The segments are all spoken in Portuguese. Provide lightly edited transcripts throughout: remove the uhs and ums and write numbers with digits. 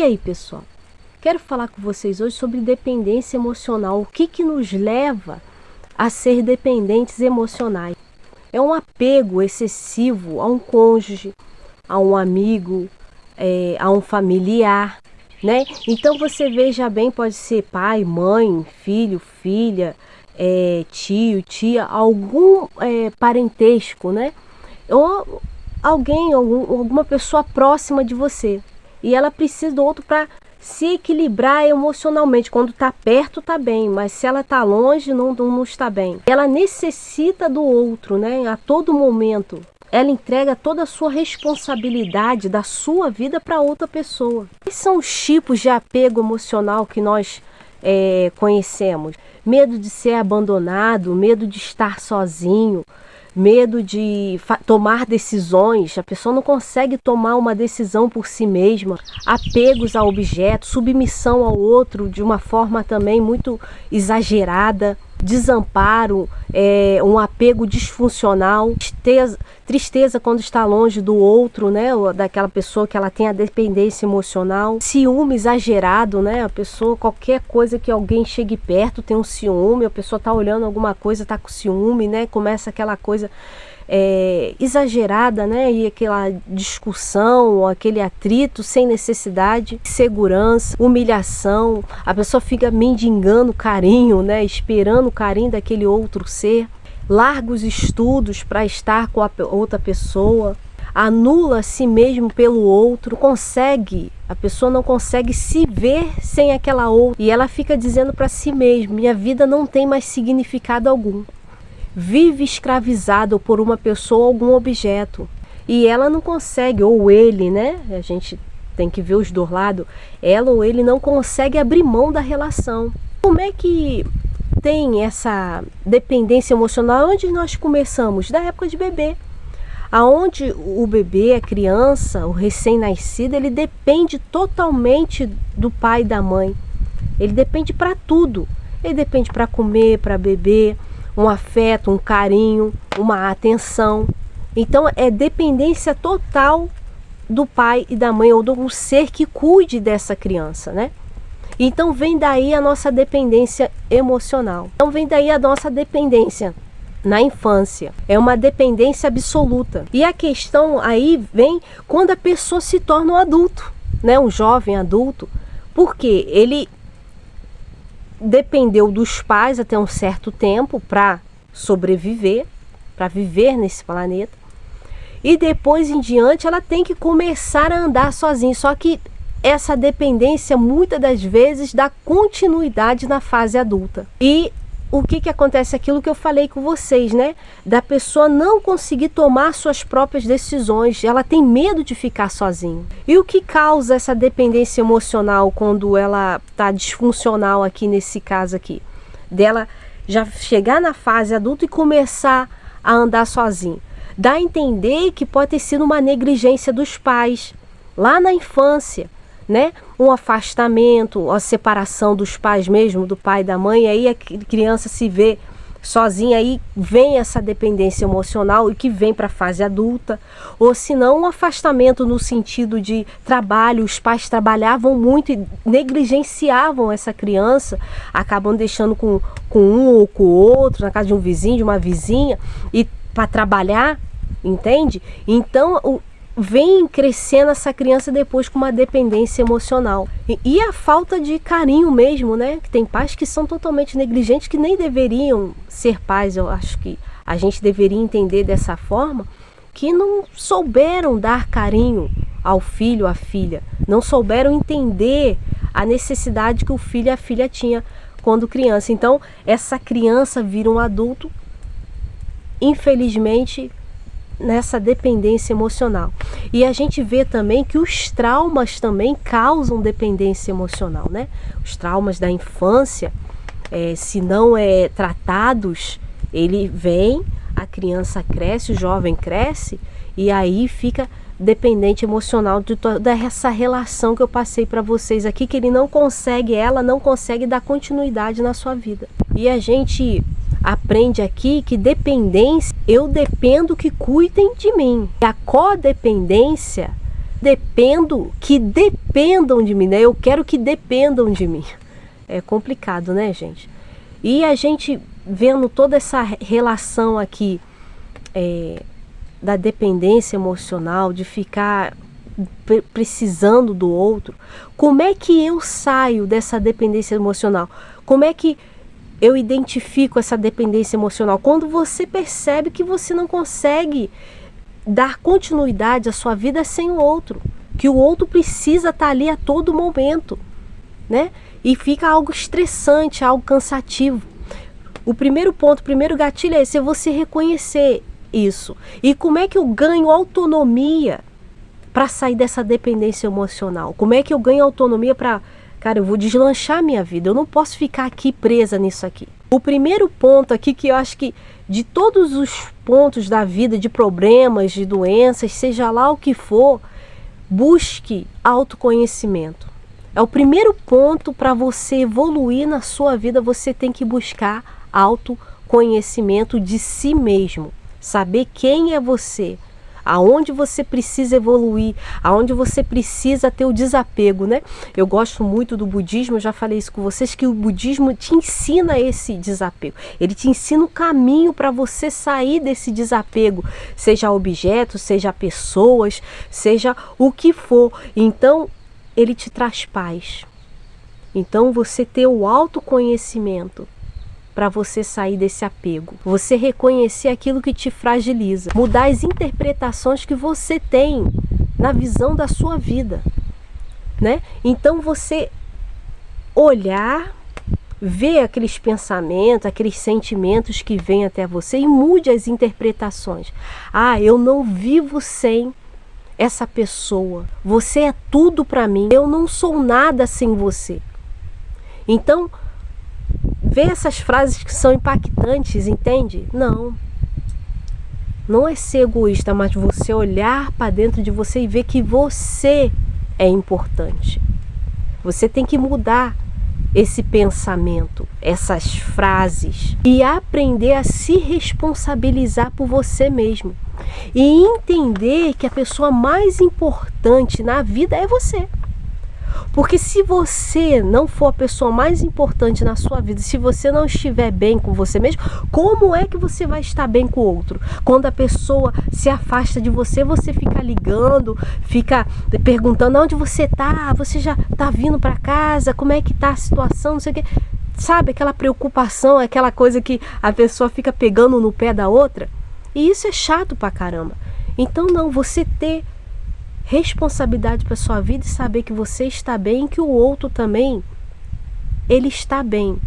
E aí, pessoal? Quero falar com vocês hoje sobre dependência emocional. O que nos leva a ser dependentes emocionais? É um apego excessivo a um cônjuge, a um amigo, a um familiar, né? Então você veja bem, pode ser pai, mãe, filho, filha, tio, tia, algum parentesco, né? Ou alguém, alguma pessoa próxima de você. E ela precisa do outro para se equilibrar emocionalmente. Quando está perto, está bem, mas se ela está longe, não está bem. Ela necessita do outro, né? A todo momento. Ela entrega toda a sua responsabilidade da sua vida para outra pessoa. Quais são os tipos de apego emocional que nós conhecemos? Medo de ser abandonado, medo de estar sozinho, medo de tomar decisões, a pessoa não consegue tomar uma decisão por si mesma, apegos a objetos, submissão ao outro de uma forma também muito exagerada, desamparo, um apego disfuncional, tristeza quando está longe do outro, né, daquela pessoa que ela tem a dependência emocional, ciúme exagerado, né, a pessoa, qualquer coisa que alguém chegue perto tem um ciúme, a pessoa está olhando alguma coisa, está com ciúme, né, começa aquela coisa exagerada, né, e aquela discussão, aquele atrito sem necessidade, segurança, humilhação, a pessoa fica mendigando carinho, né, esperando o carinho daquele outro ser, largos estudos para estar com a outra pessoa, anula a si mesmo pelo outro, a pessoa não consegue se ver sem aquela outra, e ela fica dizendo para si mesma, minha vida não tem mais significado algum. Vive escravizado por uma pessoa ou algum objeto, e ela não consegue, ou ele, né? A gente tem que ver os dois lados, ela ou ele não consegue abrir mão da relação. Como é que tem essa dependência emocional? Onde nós começamos? Da época de bebê, aonde o bebê, a criança, o recém-nascido, ele depende totalmente do pai e da mãe. Ele depende para tudo. Ele depende para comer, para beber, um afeto, um carinho, uma atenção. Então é dependência total do pai e da mãe, ou do ser que cuide dessa criança, né? Então vem daí a nossa dependência emocional. Então vem daí a nossa dependência na infância. É uma dependência absoluta. E a questão aí vem quando a pessoa se torna um adulto, né? Um jovem adulto. Porque ele dependeu dos pais até um certo tempo para sobreviver, para viver nesse planeta. E depois em diante ela tem que começar a andar sozinha. Só que essa dependência muitas das vezes dá continuidade na fase adulta. E o que acontece? Aquilo que eu falei com vocês, né? Da pessoa não conseguir tomar suas próprias decisões. Ela tem medo de ficar sozinha. E o que causa essa dependência emocional quando ela está disfuncional aqui nesse caso aqui? Dela já chegar na fase adulta e começar a andar sozinha. Dá a entender que pode ter sido uma negligência dos pais lá na infância, né? Um afastamento, a separação dos pais mesmo, do pai e da mãe, aí a criança se vê sozinha, aí vem essa dependência emocional e que vem para a fase adulta, ou se não um afastamento no sentido de trabalho, os pais trabalhavam muito e negligenciavam essa criança, acabam deixando com um ou com o outro, na casa de um vizinho, de uma vizinha, e para trabalhar, entende? Então vem crescendo essa criança depois com uma dependência emocional. E a falta de carinho mesmo, né? Tem pais que são totalmente negligentes, que nem deveriam ser pais. Eu acho que a gente deveria entender dessa forma, que não souberam dar carinho ao filho, à filha. Não souberam entender a necessidade que o filho e a filha tinha quando criança. Então, essa criança vira um adulto, infelizmente, nessa dependência emocional. E a gente vê também que os traumas também causam dependência emocional, né? Os traumas da infância, se não tratados, ele vem, a criança cresce, o jovem cresce, e aí fica dependente emocional dessa relação que eu passei para vocês aqui, que ela não consegue dar continuidade na sua vida. E a gente aprende aqui que dependência, eu dependo que cuidem de mim. A codependência que dependam de mim, né? Eu quero que dependam de mim. É complicado, né, gente? E a gente vendo toda essa relação aqui da dependência emocional, de ficar precisando do outro, como é que eu saio dessa dependência emocional? Como é que eu identifico essa dependência emocional? Quando você percebe que você não consegue dar continuidade à sua vida sem o outro, que o outro precisa estar ali a todo momento, né? E fica algo estressante, algo cansativo. O primeiro ponto, o primeiro gatilho é esse, é você reconhecer isso. E como é que eu ganho autonomia para sair dessa dependência emocional? Como é que eu ganho autonomia para, cara, eu vou deslanchar minha vida, eu não posso ficar aqui presa nisso aqui. O primeiro ponto aqui, que eu acho que de todos os pontos da vida, de problemas, de doenças, seja lá o que for, busque autoconhecimento. É o primeiro ponto para você evoluir na sua vida, você tem que buscar autoconhecimento de si mesmo. Saber quem é você, aonde você precisa evoluir, aonde você precisa ter o desapego, né? Eu gosto muito do budismo, eu já falei isso com vocês, que o budismo te ensina esse desapego. Ele te ensina o caminho para você sair desse desapego, seja objetos, seja pessoas, seja o que for. Então, ele te traz paz. Então, você ter o autoconhecimento para você sair desse apego, você reconhecer aquilo que te fragiliza, mudar as interpretações que você tem na visão da sua vida, né? Então você olhar, ver aqueles pensamentos, aqueles sentimentos que vêm até você e mude as interpretações. Ah, eu não vivo sem essa pessoa, você é tudo para mim, eu não sou nada sem você. Então, ver essas frases que são impactantes, entende? Não é ser egoísta, mas você olhar para dentro de você e ver que você é importante. Você tem que mudar esse pensamento, essas frases, e aprender a se responsabilizar por você mesmo. E entender que a pessoa mais importante na vida é você. Porque se você não for a pessoa mais importante na sua vida, se você não estiver bem com você mesmo, como é que você vai estar bem com o outro? Quando a pessoa se afasta de você, você fica ligando, fica perguntando onde você tá, você já tá vindo para casa, como é que tá a situação, não sei o quê. Sabe, aquela preocupação, aquela coisa que a pessoa fica pegando no pé da outra? E isso é chato pra caramba. Então você ter responsabilidade para sua vida e saber que você está bem, que o outro também, ele está bem.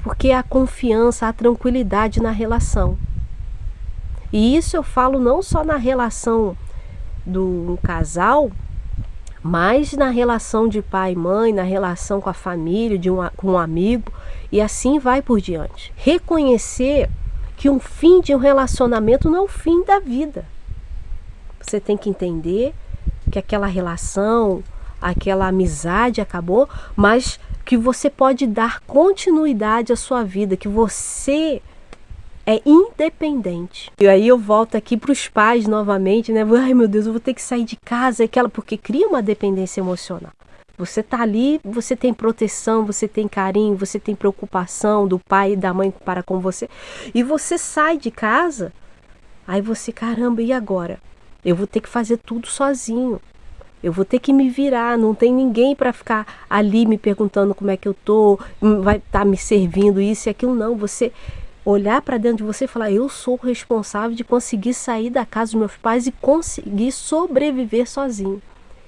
Porque a confiança, a tranquilidade na relação. E isso eu falo não só na relação do casal, mas na relação de pai e mãe, na relação com a família, com um amigo, e assim vai por diante. Reconhecer que um fim de um relacionamento não é o fim da vida. Você tem que entender que aquela relação, aquela amizade acabou, mas que você pode dar continuidade à sua vida, que você é independente. E aí eu volto aqui para os pais novamente, né? Ai meu Deus, eu vou ter que sair de casa, porque cria uma dependência emocional. Você tá ali, você tem proteção, você tem carinho, você tem preocupação do pai e da mãe para com você, e você sai de casa, aí você, caramba, e agora? Eu vou ter que fazer tudo sozinho. Eu vou ter que me virar, não tem ninguém para ficar ali me perguntando como é que eu tô, vai estar me servindo isso e aquilo, não. Você olhar para dentro de você e falar, eu sou responsável de conseguir sair da casa dos meus pais e conseguir sobreviver sozinho.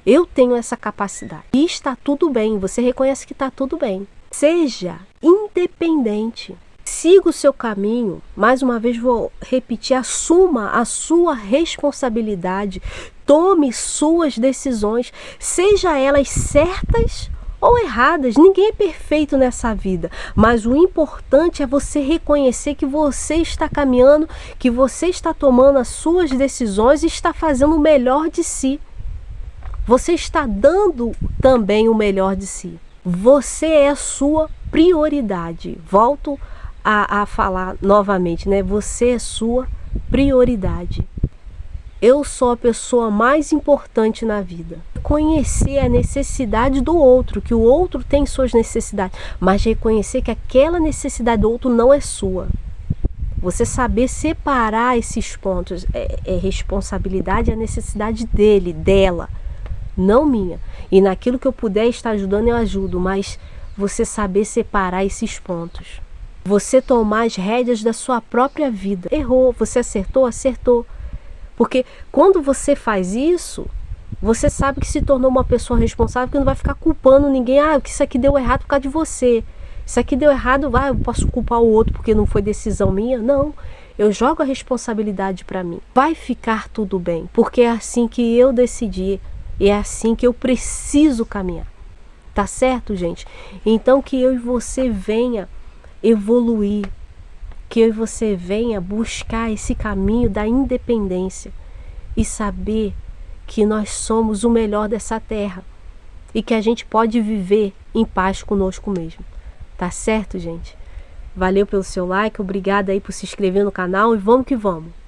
Eu tenho essa capacidade. E está tudo bem, você reconhece que está tudo bem. Seja independente. Siga o seu caminho, mais uma vez vou repetir, assuma a sua responsabilidade, tome suas decisões, seja elas certas ou erradas. Ninguém é perfeito nessa vida, mas o importante é você reconhecer que você está caminhando, que você está tomando as suas decisões e está fazendo o melhor de si. Você está dando também o melhor de si. Você é a sua prioridade. Volto a falar novamente, né? Você é sua prioridade. Eu sou a pessoa mais importante na vida. Conhecer a necessidade do outro, que o outro tem suas necessidades, mas reconhecer que aquela necessidade do outro não é sua. Você saber separar esses pontos, é responsabilidade, é a necessidade dele, dela, não minha. E naquilo que eu puder estar ajudando, eu ajudo, mas você saber separar esses pontos. Você tomar as rédeas da sua própria vida. Errou, você acertou, acertou. Porque quando você faz isso, você sabe que se tornou uma pessoa responsável, que não vai ficar culpando ninguém. Que isso aqui deu errado por causa de você. Isso aqui deu errado, eu posso culpar o outro porque não foi decisão minha. Não, eu jogo a responsabilidade para mim. Vai ficar tudo bem, porque é assim que eu decidi. E é assim que eu preciso caminhar. Tá certo, gente? Então que eu e você venha evoluir. Que eu e você venha buscar esse caminho da independência e saber que nós somos o melhor dessa terra e que a gente pode viver em paz conosco mesmo. Tá certo, gente? Valeu pelo seu like, obrigada aí por se inscrever no canal e vamos que vamos!